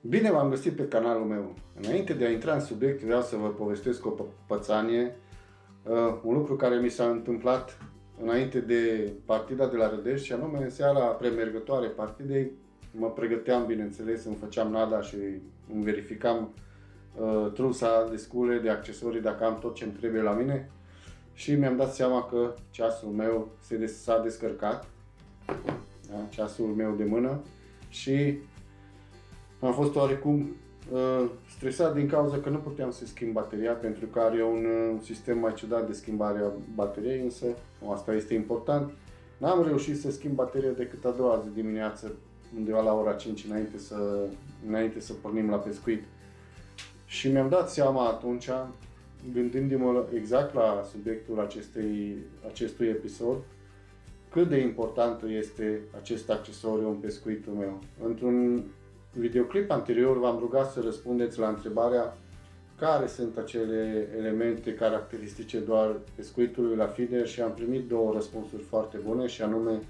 Bine v-am găsit pe canalul meu. Înainte de a intra în subiect, vreau să vă povestesc o pățanie, un lucru care mi s-a întâmplat înainte de partida de la Rădești, și anume în seara premergătoare partidei. Mă pregăteam, bineînțeles, îmi făceam nada și îmi verificam trusa de scule, de accesorii, dacă am tot ce-mi trebuie la mine, și mi-am dat seama că ceasul meu s-a descărcat, da? Ceasul meu de mână, și am fost oarecum stresat din cauza că nu puteam să schimb bateria, pentru că are un sistem mai ciudat de schimbare a bateriei, însă asta este important. N-am reușit să schimb bateria decât a doua zi dimineață, undeva la ora 5, înainte să pornim la pescuit. Și mi-am dat seama atunci, gândindu-mă exact la subiectul acestui episod, cât de important este acest accesoriu în pescuitul meu. Într-un videoclip anterior v-am rugat să răspundeți la întrebarea care sunt acele elemente caracteristice doar pescuitului la feeder, și am primit două răspunsuri foarte bune, și anume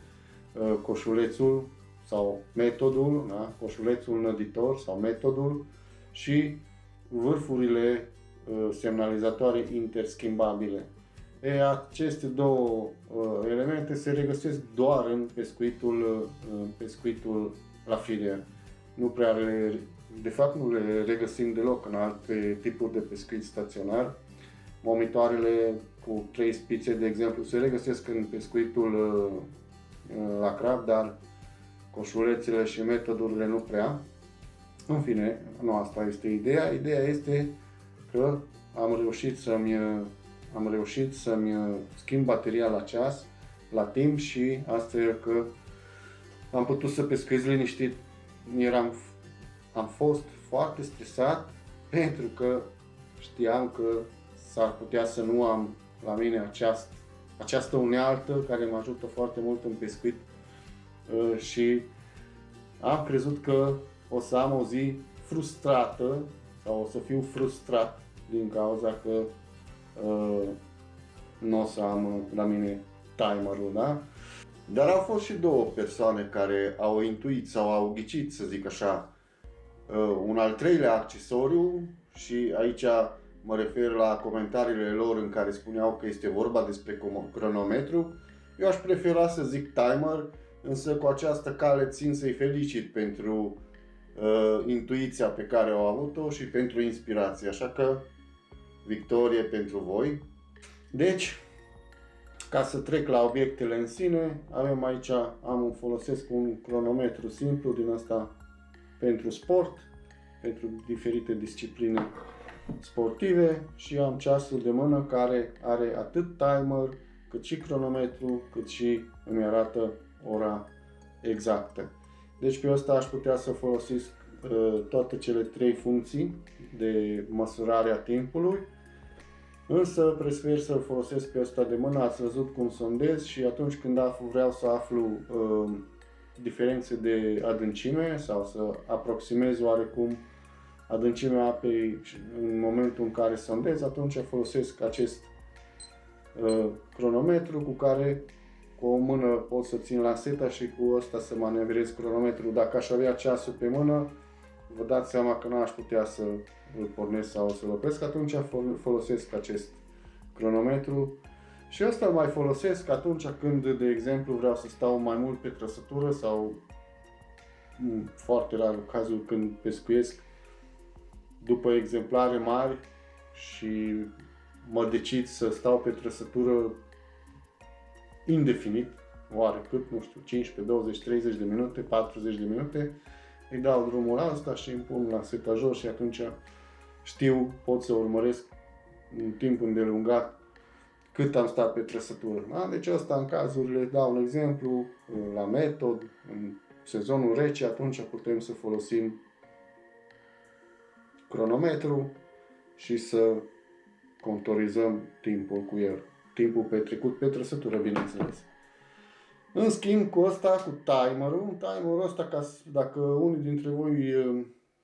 coșulețul sau metodul, da? Coșulețul năditor sau metodul, și vârfurile semnalizatoare interschimbabile. Aceste două elemente se regăsesc doar în pescuitul la feeder. De fapt nu le regăsim deloc în alte tipuri de pescuit staționar. Momitoarele cu 3 spițe, de exemplu, se regăsesc în pescuitul la crab, dar coșulețele și metodurile nu prea. În fine, nu asta este ideea. Ideea este că am reușit să-mi schimb bateria la ceas, la timp, și astfel că am putut să pescuiesc liniștit. Am fost foarte stresat pentru că știam că s-ar putea să nu am la mine această unealtă care mă ajută foarte mult în pescuit, și am crezut că o să am o zi frustrată sau o să fiu frustrat din cauza că nu o să am la mine timerul, da? Dar au fost și două persoane care au intuit sau au ghicit, să zic așa, un al treilea accesoriu, și aici mă refer la comentariile lor în care spuneau că este vorba despre cronometru. Eu aș prefera să zic timer, însă cu această cale țin să-i felicit pentru intuiția pe care au avut-o și pentru inspirație, așa că victorie pentru voi. Deci, ca să trec la obiectele în sine, folosesc un cronometru simplu din ăsta pentru sport, pentru diferite discipline sportive, și am ceasul de mână care are atât timer, cât și cronometru, cât și îmi arată ora exactă. Deci pe ăsta aș putea să folosesc toate cele 3 funcții de măsurare a timpului. Însă prefer să-l folosesc pe ăsta de mână. Ați văzut cum sondez, și atunci când vreau să aflu diferențe de adâncime sau să aproximez oarecum adâncimea apei în momentul în care sondez, atunci folosesc acest cronometru cu care cu o mână pot să țin lanseta și cu ăsta să manevrez cronometrul. Dacă aș avea ceasul pe mână, vă dați seama că nu aș putea să îl pornesc sau să-l opresc, atunci folosesc acest cronometru. Și ăsta îl mai folosesc atunci când, de exemplu, vreau să stau mai mult pe trăsătură, sau foarte rar cazul când pescuiesc după exemplare mari și mă decid să stau pe trăsătură indefinit, oarecât, nu știu, 15, 20, 30 de minute, 40 de minute, îi dau drumul la asta și îmi pun lanseta jos, și atunci pot să urmăresc în timp îndelungat cât am stat pe trăsătură. Da? Deci asta în cazurile, dau un exemplu, la metod, în sezonul rece, atunci putem să folosim cronometru și să contorizăm timpul cu el. Timpul petrecut pe trăsătură, bineînțeles. În schimb, cu timerul ăsta, dacă unii dintre voi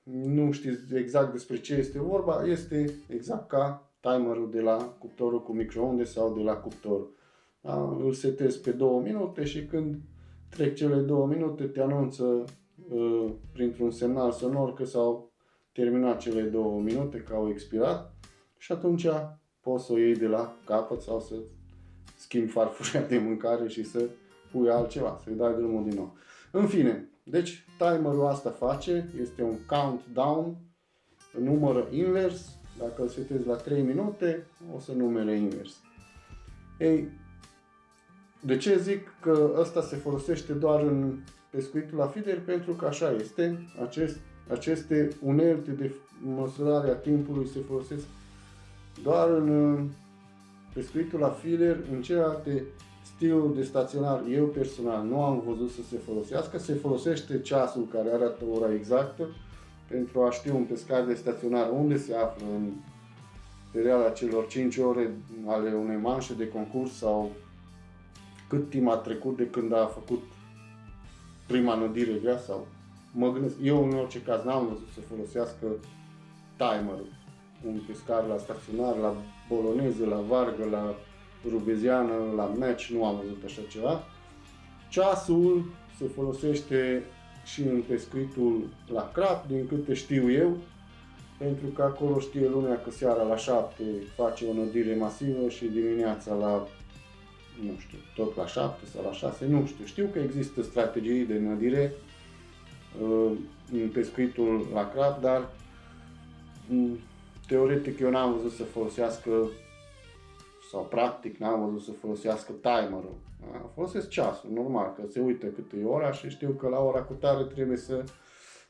nu știți exact despre ce este vorba, este exact ca timerul de la cuptorul cu microunde sau de la cuptor. Da? Îl setezi pe 2 minute și când trec cele 2 minute te anunță printr-un semnal sonor că s-au terminat cele 2 minute, că au expirat și atunci poți să o iei de la capăt sau să schimbi farfuria de mâncare și să pui altceva, să-i dai drumul din nou. În fine, deci timerul asta face, este un countdown, numără invers, dacă îl setezi la 3 minute, o să numere invers. Ei, de ce zic că ăsta se folosește doar în pescuitul la feeder? Pentru că așa este, aceste unelte de măsurare a timpului se folosesc doar în pescuitul la feeder. În celelalte stiluri de staționar, eu personal nu am văzut să se folosească. Se folosește ceasul care arată ora exactă pentru a ști un pescar de staționar unde se află în perioada celor 5 ore ale unei manșe de concurs sau cât timp a trecut de când a făcut prima nădire grea sau mă gândesc. Eu în orice caz n-am văzut să folosească timerul. Un pescar la staționar, la boloneză, la vargă, la rubeziană, la match, nu am văzut așa ceva. Ceasul se folosește și în pescuitul la crap, din câte știu eu, pentru că acolo știe lumea că seara la 7 face o nădire masivă și dimineața la, nu știu, tot la 7 sau la 6, nu știu. Știu că există strategii de nădire în pescuitul la crap, dar teoretic eu n-am văzut să folosească, sau practic n-am văzut să folosească timerul. Folosesc ceasul, normal, că se uită cât e ora și știu că la ora cutare trebuie să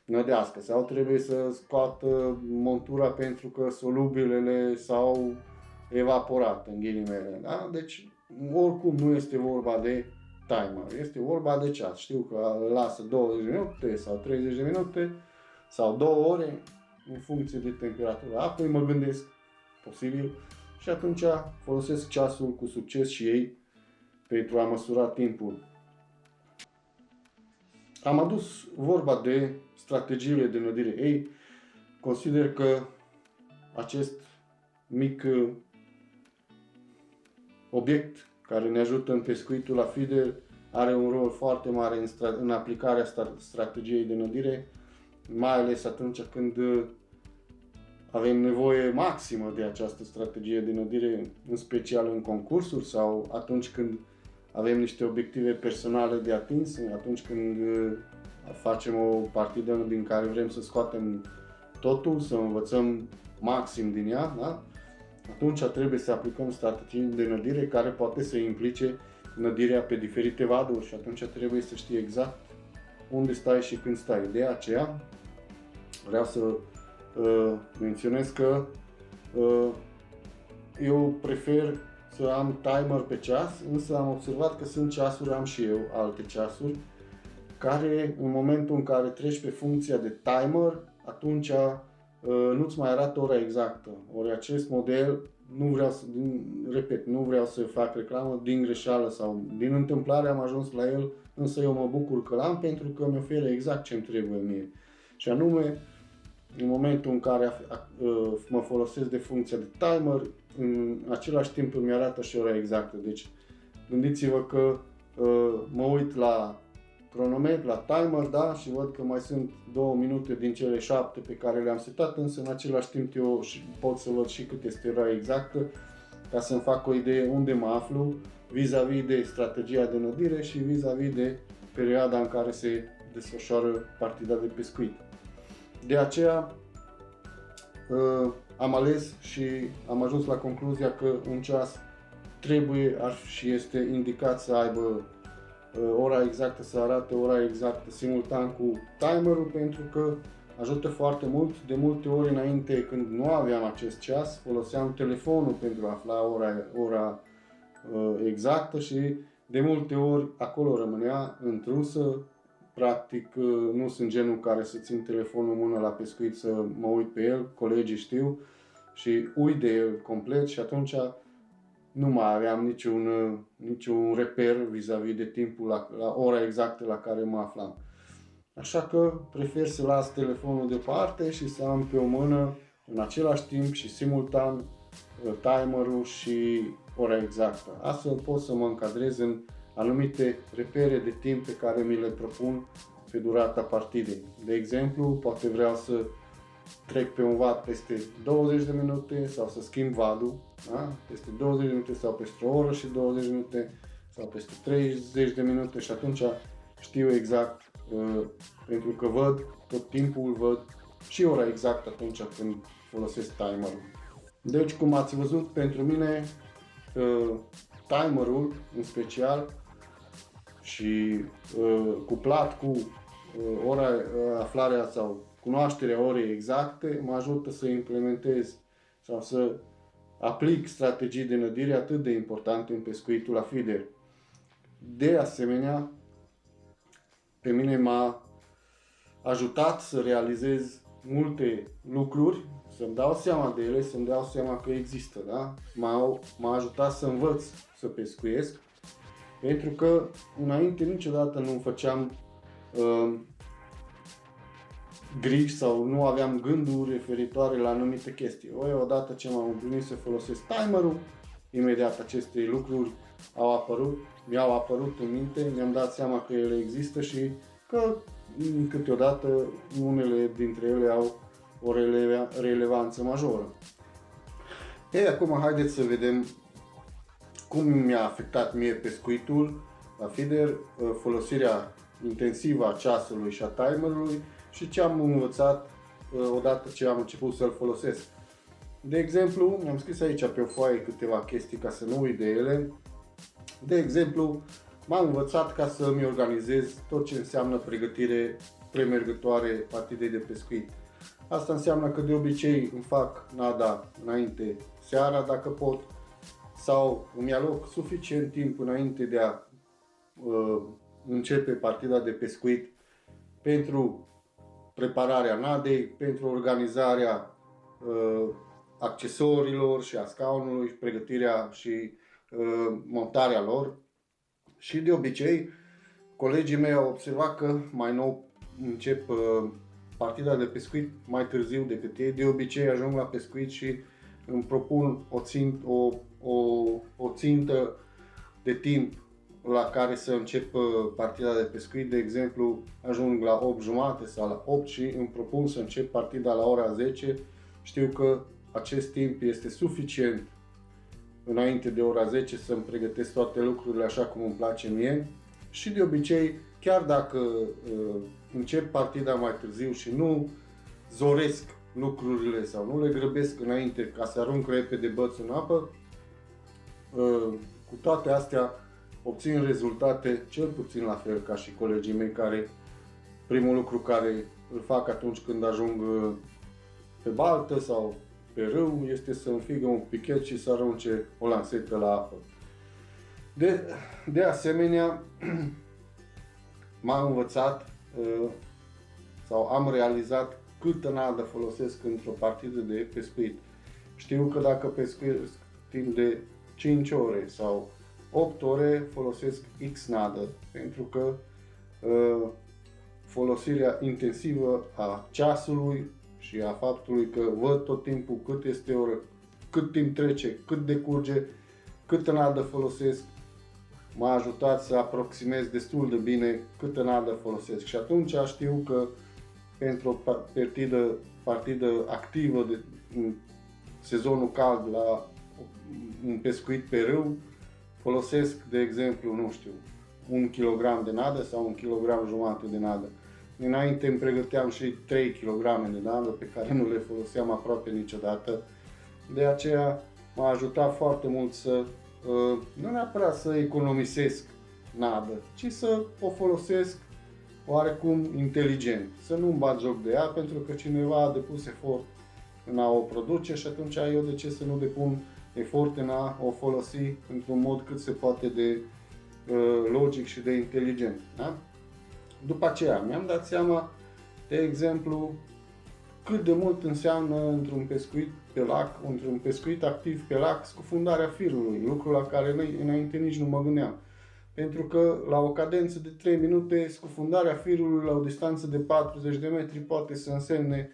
nădească sau trebuie să scoată montura pentru că solubilele s-au evaporat, în ghilimele. Da? Deci, oricum nu este vorba de timer, este vorba de ceas. Știu că lasă 20 de minute sau 30 de minute sau 2 ore în funcție de temperatură. Apoi mă gândesc, posibil, și atunci folosesc ceasul cu succes și ei pentru a măsura timpul. Am adus vorba de strategiile de nădire. Ei, consider că acest mic obiect care ne ajută în pescuitul la feeder are un rol foarte mare în aplicarea strategiei de nădire, mai ales atunci când avem nevoie maximă de această strategie de nădire, în special în concursuri sau atunci când avem niște obiective personale de atins, atunci când facem o partidă din care vrem să scoatem totul, să învățăm maxim din ea, da? Atunci trebuie să aplicăm strategii de nădire care poate să implice nădirea pe diferite vaduri și atunci trebuie să știi exact unde stai și când stai. De aceea vreau să menționez că eu prefer să am timer pe ceas, însă am observat că sunt ceasuri, am și eu alte ceasuri, care în momentul în care treci pe funcția de timer, atunci nu-ți mai arată ora exactă. Ori acest model, nu vreau să fac reclamă, din greșeală sau din întâmplare am ajuns la el, însă eu mă bucur că l-am pentru că mi oferă exact ce-mi trebuie mie. Și anume, în momentul în care mă folosesc de funcția de timer, în același timp îmi arată și ora exactă. Deci gândiți-vă că mă uit la cronometru, la timer, da? Și văd că mai sunt 2 minute din cele 7 pe care le-am setat, însă în același timp eu pot să văd și cât este ora exactă ca să-mi fac o idee unde mă aflu vis-a-vis de strategia de nădire și vis-a-vis de perioada în care se desfășoară partida de pescuit. De aceea am ales și am ajuns la concluzia că un ceas trebuie și este indicat să aibă ora exactă, să arate ora exactă simultan cu timerul, pentru că ajută foarte mult. De multe ori înainte, când nu aveam acest ceas, foloseam telefonul pentru a afla ora exactă și de multe ori acolo rămânea întrusă. Practic nu sunt genul care să țin telefonul în mână la pescuit să mă uit pe el, colegii știu și uit de el complet și atunci nu mai aveam niciun reper vis-a-vis de timpul, la ora exactă la care mă aflam. Așa că prefer să las telefonul deoparte și să am pe o mână în același timp și simultan timerul și ora exactă. Astfel pot să mă încadrez în anumite repere de timp pe care mi le propun pe durata partidei. De exemplu, poate vreau să trec pe un vad peste 20 de minute sau să schimb vadul, da? Peste 20 de minute sau peste o oră și 20 de minute sau peste 30 de minute și atunci știu exact, pentru că văd, tot timpul văd și ora exact atunci când folosesc timerul. Deci, cum ați văzut, pentru mine timerul în special și cuplat cu ora aflarea sau cunoașterea orei exacte mă ajută să implementez sau să aplic strategii de nădire atât de importante în pescuitul la feeder. De asemenea, pe mine m-a ajutat să realizez multe lucruri, să-mi dau seama de ele, să-mi dau seama că există, da? M-a ajutat să învăț să pescuiesc, pentru că înainte niciodată nu făceam griji sau nu aveam gânduri referitoare la anumite chestii. Odată ce m-am împlinit să folosesc timerul, imediat aceste lucruri mi-au apărut în minte, mi-am dat seama că ele există și că câteodată unele dintre ele au o relevanță majoră. Ei, acum haideți să vedem cum mi-a afectat mie pescuitul la feeder, folosirea intensivă a ceasului și a timerului și ce am învățat odată ce am început să-l folosesc. De exemplu, mi-am scris aici pe o foaie câteva chestii ca să nu uit de ele. De exemplu, m-am învățat ca să-mi organizez tot ce înseamnă pregătire premergătoare partidei de pescuit. Asta înseamnă că de obicei îmi fac nada înainte seara dacă pot, sau îmi aloc suficient timp înainte de a începe partida de pescuit pentru prepararea nadei, pentru organizarea accesoriilor și a scaunului, pregătirea și montarea lor. Și de obicei, colegii mei au observat că mai nou încep partida de pescuit mai târziu decât ei. De obicei ajung la pescuit și îmi propun o țintă de timp la care să încep partida de pescuit. De exemplu, ajung la 8:30 sau la 8 și îmi propun să încep partida la ora 10. Știu că acest timp este suficient înainte de ora 10 să-mi pregătesc toate lucrurile așa cum îmi place mie. Și de obicei, chiar dacă încep partida mai târziu și nu zoresc lucrurile sau nu le grăbesc înainte ca să arunc repede bățul în apă, cu toate astea obțin rezultate cel puțin la fel ca și colegii mei, care primul lucru care îl fac atunci când ajung pe baltă sau pe râu este să înfigă un pichet și să arunce o lansetă la apă. De asemenea, m-am învățat sau am realizat câtă nadă folosesc într-o partidă de pescuit. Știu că dacă pescuiesc timp de 5 ore sau 8 ore folosesc X nadă, pentru că folosirea intensivă a ceasului și a faptului că văd tot timpul cât este oră, cât timp trece, cât decurge, câtă nadă folosesc, m-a ajutat să aproximez destul de bine câtă nadă folosesc. Și atunci știu că pentru o partidă activă de sezonul cald la un pescuit pe râu, folosesc, de exemplu, nu știu, 1 kg de nadă sau 1,5 kg de nadă. Înainte îmi pregăteam și 3 kg de nadă pe care nu le foloseam aproape niciodată. De aceea m-a ajutat foarte mult să nu neapărat să economisesc nadă, ci să o folosesc oarecum inteligent. Să nu-mi bat joc de ea, pentru că cineva a depus efort în a o produce și atunci eu de ce să nu depun efort în a o folosi într-un mod cât se poate de logic și de inteligent. Da? După aceea mi-am dat seama, de exemplu, cât de mult înseamnă într-un pescuit pe lac, într-un pescuit activ pe lac, scufundarea firului, lucru la care înainte nici nu mă gândeam. Pentru că la o cadență de 3 minute, scufundarea firului la o distanță de 40 de metri poate să însemne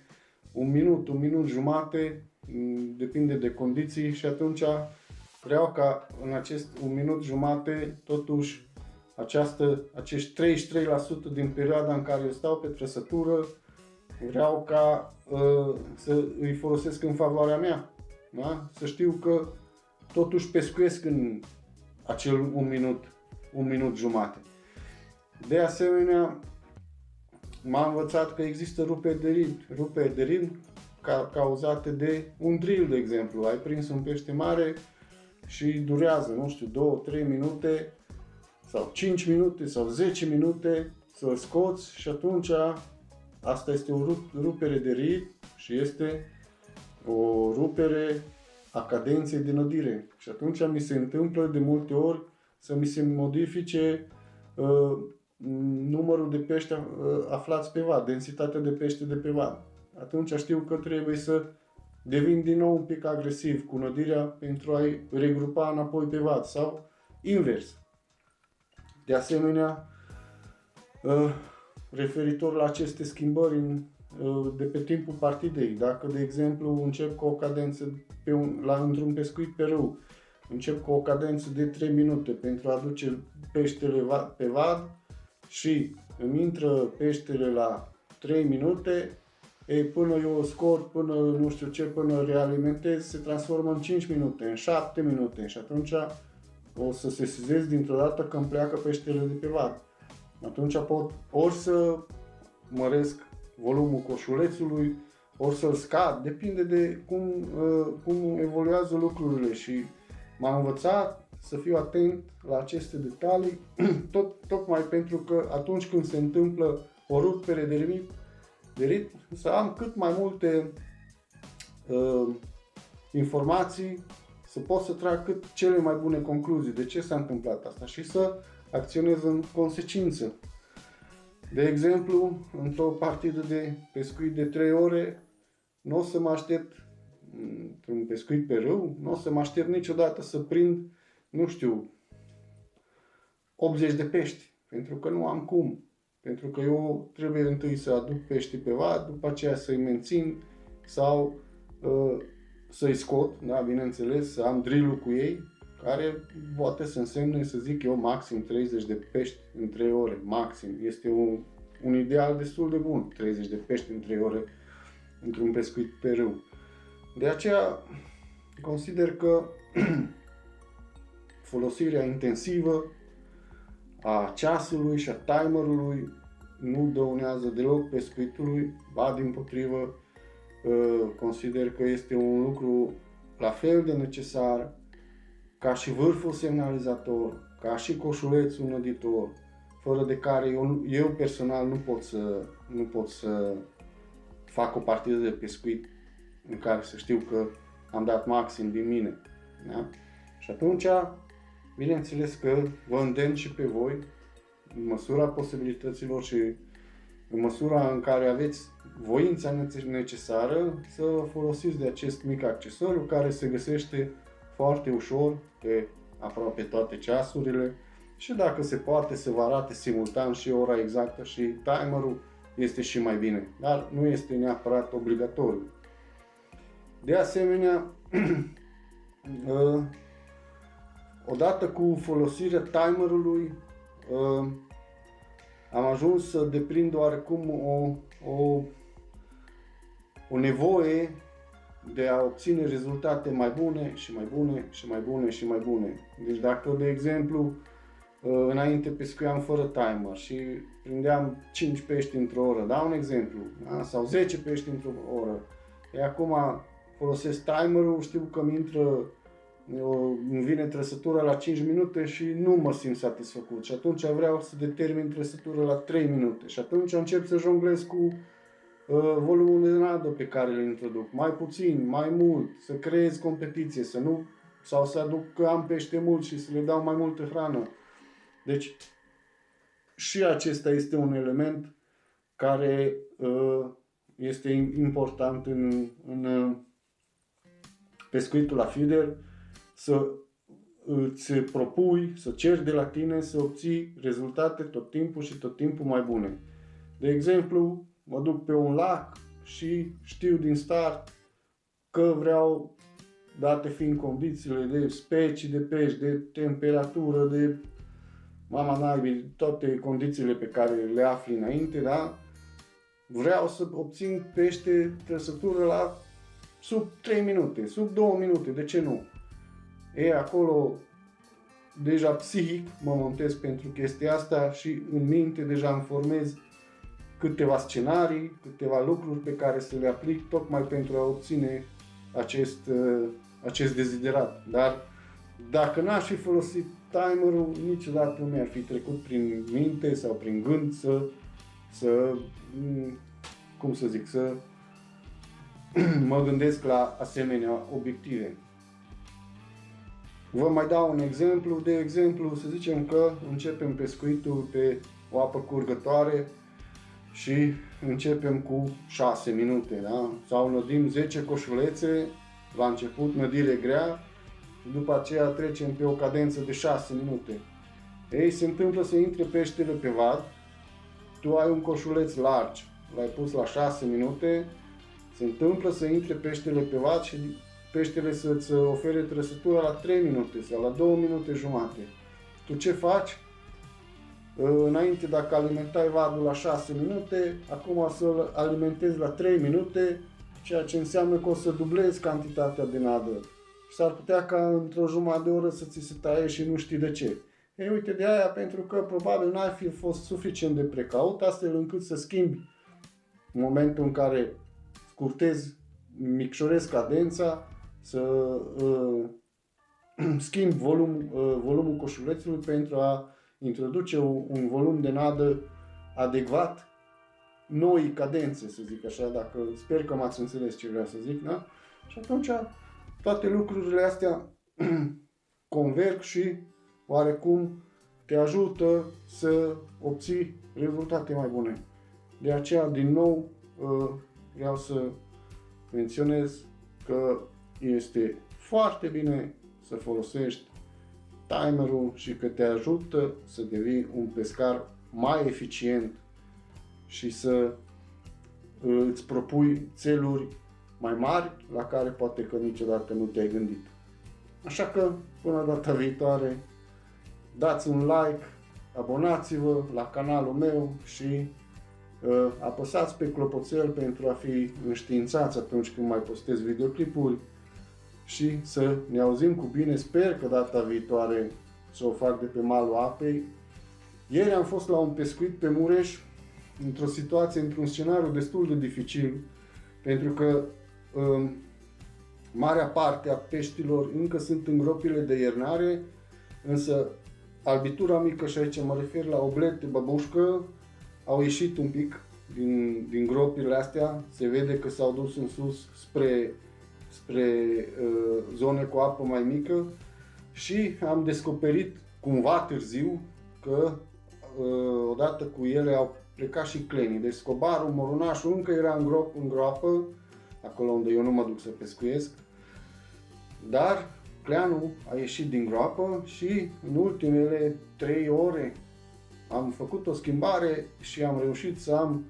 1 minut, 1 minut jumate, depinde de condiții, și atunci vreau ca în acest 1 minut jumate totuși acești 33% din perioada în care eu stau pe trăsătură, vreau ca să îi folosesc în favoarea mea. Da? Să știu că totuși pescuiesc în acel un minut jumate. De asemenea, m-a învățat că există ruperi de ritm cauzate de un drill, de exemplu. Ai prins un pește mare și durează, nu știu, 2-3 minute sau 5 minute sau 10 minute să-l scoți și atunci asta este o rupere de ritm și este o rupere a cadenței de nădire. Și atunci mi se întâmplă de multe ori să mi se modifice numărul de pești aflați pe vad, densitatea de pește de pe vad. Atunci știu că trebuie să devin din nou un pic agresiv cu nădirea pentru a-i regrupa înapoi pe vad sau invers. De asemenea, referitor la aceste schimbări de pe timpul partidei, dacă de exemplu încep cu o cadență într-un pescuit pe râu, încep cu o cadență de 3 minute pentru a aduce peștele pe vad și îmi intră peștele la 3 minute, până eu o scot, până nu știu ce, până realimentez, se transformă în 5 minute, în 7 minute și atunci o să se sesizez dintr-o dată că îmi pleacă peștele de pe vad. Atunci pot ori să măresc volumul coșulețului, ori să-l scad, depinde de cum evoluează lucrurile și m-am învățat să fiu atent la aceste detalii, tocmai pentru că atunci când se întâmplă o rupere de ritm, să am cât mai multe informații, să pot să trag cât cele mai bune concluzii de ce s-a întâmplat asta și să acționez în consecință. De exemplu, într-o partidă de pescuit de 3 ore, nu o să mă aștept, într-un pescuit pe râu, nu o să mă aștept niciodată să prind, nu știu, 80 de pești, pentru că nu am cum. Pentru că eu trebuie întâi să aduc pești pe vad, după aceea să-i mențin sau să-i scot, da, bineînțeles, să am drill-ul cu ei, care poate să însemne, să zic eu, maxim 30 de pești în 3 ore, maxim. Este un ideal destul de bun, 30 de pești în 3 ore într-un pescuit pe râu. De aceea consider că folosirea intensivă a ceasului și a timerului nu dăunează deloc pescuitului, ba dimpotrivă, consider că este un lucru la fel de necesar ca și vârful semnalizator, ca și coșulețul năditor, fără de care eu personal nu pot să fac o partidă de pescuit în care să știu că am dat maxim din mine. Da? Și atunci, bineînțeles că vă îndemn și pe voi, în măsura posibilităților și în măsura în care aveți voința necesară, să folosiți de acest mic accesoriu care se găsește foarte ușor pe aproape toate ceasurile și dacă se poate să vă arate simultan și ora exactă și timerul, este și mai bine, dar nu este neapărat obligatoriu. De asemenea, odată cu folosirea timerului, am ajuns să deprind oarecum o nevoie de a obține rezultate mai bune și mai bune și mai bune și mai bune. Deci dacă, de exemplu, înainte pescuiam fără timer și prindeam 5 pești într-o oră, dau un exemplu, da? Sau 10 pești într-o oră, acum folosesc timerul, știu că îmi vine trăsătura la 5 minute și nu mă simt satisfăcut și atunci vreau să determin trăsătura la 3 minute și atunci încep să jonglez cu volumul de nadă pe care le introduc, mai puțin, mai mult, să creez competiție, sau să aduc că am pește mult și să le dau mai multă hrană. Deci și acesta este un element care este important în pescuitul la feeder, să îți propui, să ceri de la tine să obții rezultate tot timpul și tot timpul mai bune. De exemplu, mă duc pe un lac și știu din start că vreau, date fiind condițiile de specii de pești, de temperatură, de mama naibii, toate condițiile pe care le afli înainte, da? Vreau să obțin pește trăsătură la sub 3 minute, sub 2 minute, de ce nu? E, acolo deja psihic mă montez pentru chestia asta și în minte deja îmi formez câteva scenarii, câteva lucruri pe care să le aplic tocmai pentru a obține acest deziderat. Dar dacă n-aș fi folosit timerul, niciodată nu mi-ar fi trecut prin minte sau prin gând să mă gândesc la asemenea obiective. Vă mai dau un exemplu. De exemplu, să zicem că începem pescuitul pe o apă curgătoare și începem cu 6 minute, da? Sau nădim 10 coșulețe, la început nădire grea, și după aceea trecem pe o cadență de 6 minute. Ei, se întâmplă să intre peștele pe vad, tu ai un coșuleț larg, l-ai pus la 6 minute, se întâmplă să intre peștele pe vad și peștele să-ți ofere trăsătura la 3 minute sau la 2 minute jumate. Tu ce faci? Înainte, dacă alimentai vadul la 6 minute, acum să-l alimentezi la 3 minute, ceea ce înseamnă că o să dublezi cantitatea de nadă. S-ar putea ca într-o jumătate de oră să ți se taie și nu știi de ce. Ei, uite, de aia, pentru că probabil n-ai fi fost suficient de precaut, astfel încât să schimbi în momentul în care scurtezi, micșorezi cadența, să schimbi volumul coșulețului pentru a introduce un volum de nadă adecvat noi cadențe, să zic așa, dacă sper că m-ați înțeles ce vreau să zic, da? Și atunci toate lucrurile astea converg și oarecum te ajută să obții rezultate mai bune. De aceea, din nou, vreau să menționez că este foarte bine să folosești timerul și că te ajută să devii un pescar mai eficient și să îți propui țeluri mai mari la care poate că niciodată nu te-ai gândit. Așa că, până data viitoare, dați un like, abonați-vă la canalul meu și apăsați pe clopoțel pentru a fi înștiințați atunci când mai postez videoclipuri și să ne auzim cu bine. Sper că data viitoare să o fac de pe malul apei. Ieri am fost la un pescuit pe Mureș, într-o situație, într-un scenariu destul de dificil, pentru că marea parte a peștilor încă sunt în gropile de iernare, însă albitura mică, și aici mă refer la oblete, băbușcă, au ieșit un pic din gropile astea, se vede că s-au dus în sus spre zone cu apă mai mică și am descoperit cumva târziu că odată cu ele au plecat și clenii. Deci scobarul, morunașul încă era în groapă, acolo unde eu nu mă duc să pescuiesc, dar cleanul a ieșit din groapă și în ultimele 3 ore am făcut o schimbare și am reușit să am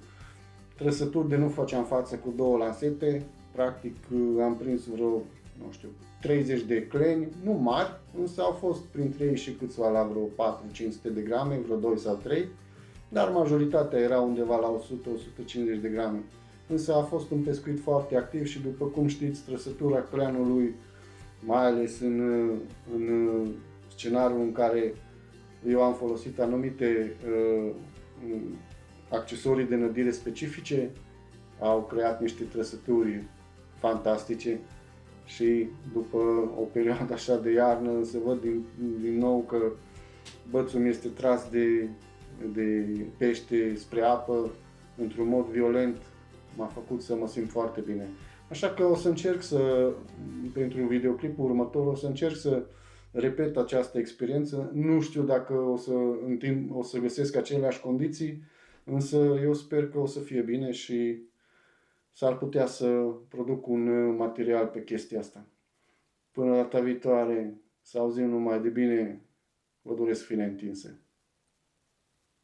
trăsături de nu făceam față cu 2 lansete. Practic am prins vreo, nu știu, 30 de cleni, nu mari, însă au fost printre ei și câțiva la vreo 400-500 de grame, vreo 2 sau 3, dar majoritatea era undeva la 100-150 de grame. Însă a fost un pescuit foarte activ și, după cum știți, trăsătura cleanului, mai ales în scenariul în care eu am folosit anumite accesorii de nădire specifice, au creat niște trăsături fantastice și după o perioadă așa de iarnă să văd din nou că bățul mi este tras de pește spre apă într-un mod violent, m-a făcut să mă simt foarte bine. Așa că o să încerc pentru videoclipul următor, o să încerc să repet această experiență. Nu știu dacă o să găsesc aceleași condiții, însă eu sper că o să fie bine și s-ar putea să produc un material pe chestia asta. Până data viitoare, să auzim numai de bine, vă doresc fine întinse.